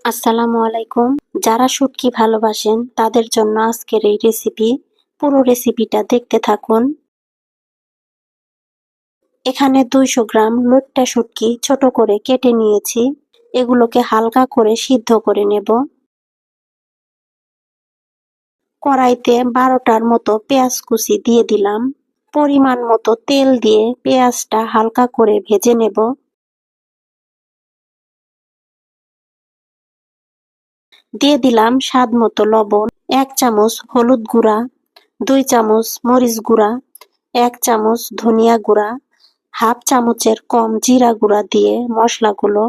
আসসালামু আলাইকুম। যারা শুটকি ভালোবাসেন তাদের জন্য আজকের এই রেসিপি। পুরো রেসিপিটা দেখতে থাকুন। এখানে 200 গ্রাম লইট্টা শুটকি ছোট করে কেটে নিয়েছি। এগুলোকে হালকা করে সিদ্ধ করে নেব। কড়াইতে 12টার মতো পেঁয়াজ কুচি দিয়ে দিলাম। পরিমাণ মতো তেল দিয়ে পেঁয়াজটা হালকা করে ভেজে নেব। দিয়ে দিলাম স্বাদ মতো লবণ, 1 চামচ হলুদ গুঁড়া, 2 চামচ মরিচ গুঁড়া, 1 চামচ ধনিয়া গুঁড়া, হাফ চামচের কম জিরা গুঁড়া দিয়ে মশলাগুলো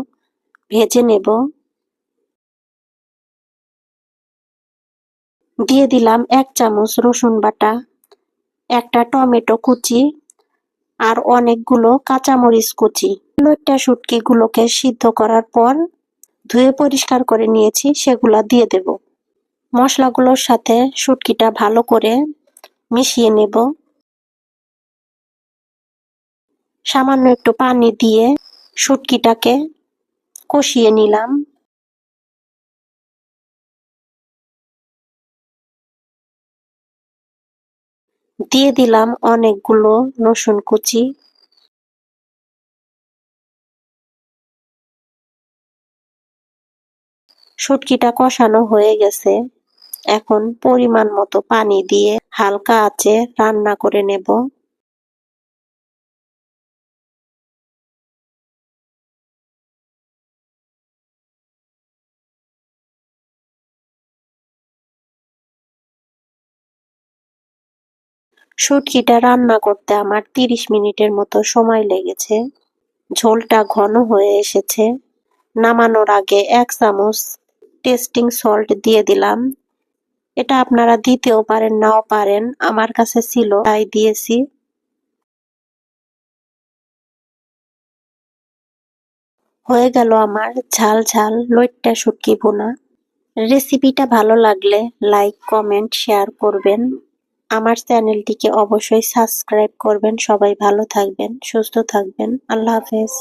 ভেজে নেব। দিয়ে দিলাম 1 চামচ রসুন বাটা, একটা টমেটো কুচি আর অনেকগুলো কাঁচামরিচ কুচি। লইট্টা শুটকিগুলোকে সিদ্ধ করার পর ধুয়ে পরিষ্কার করে নিয়েছি, সেগুলা দিয়ে দেব। মশলাগুলোর সাথে শুটকিটা ভালো করে মিশিয়ে নেব। সামান্য একটু পানি দিয়ে শুটকিটাকে কষিয়ে নিলাম। দিয়ে দিলাম অনেকগুলো রসুন কুচি। শুটকিটা কষানো হয়ে গেছে। এখন পরিমাণ মতো পানি দিয়ে হালকা আঁচে রান্না করে নেব। শুটকিটা রান্না করতে আমার 30 মিনিটের মতো সময় লেগেছে। ঝোলটা ঘন হয়ে এসেছে। নামানোর আগে 1 চামচ টেস্টিং সল্ট দিয়ে দিলাম। এটা আপনারা দিতেও পারেন, নাও পারেন। আমার কাছে ছিল তাই দিয়েছি। হয়ে গেল আমার ঝাল ঝাল লইট্টা শুটকি ভুনা। রেসিপিটা ভালো লাগলে লাইক, কমেন্ট, শেয়ার করবেন। আমার চ্যানেলটিকে অবশ্যই সাবস্ক্রাইব করবেন। সবাই ভালো থাকবেন, সুস্থ থাকবেন। আল্লাহ হাফেজ।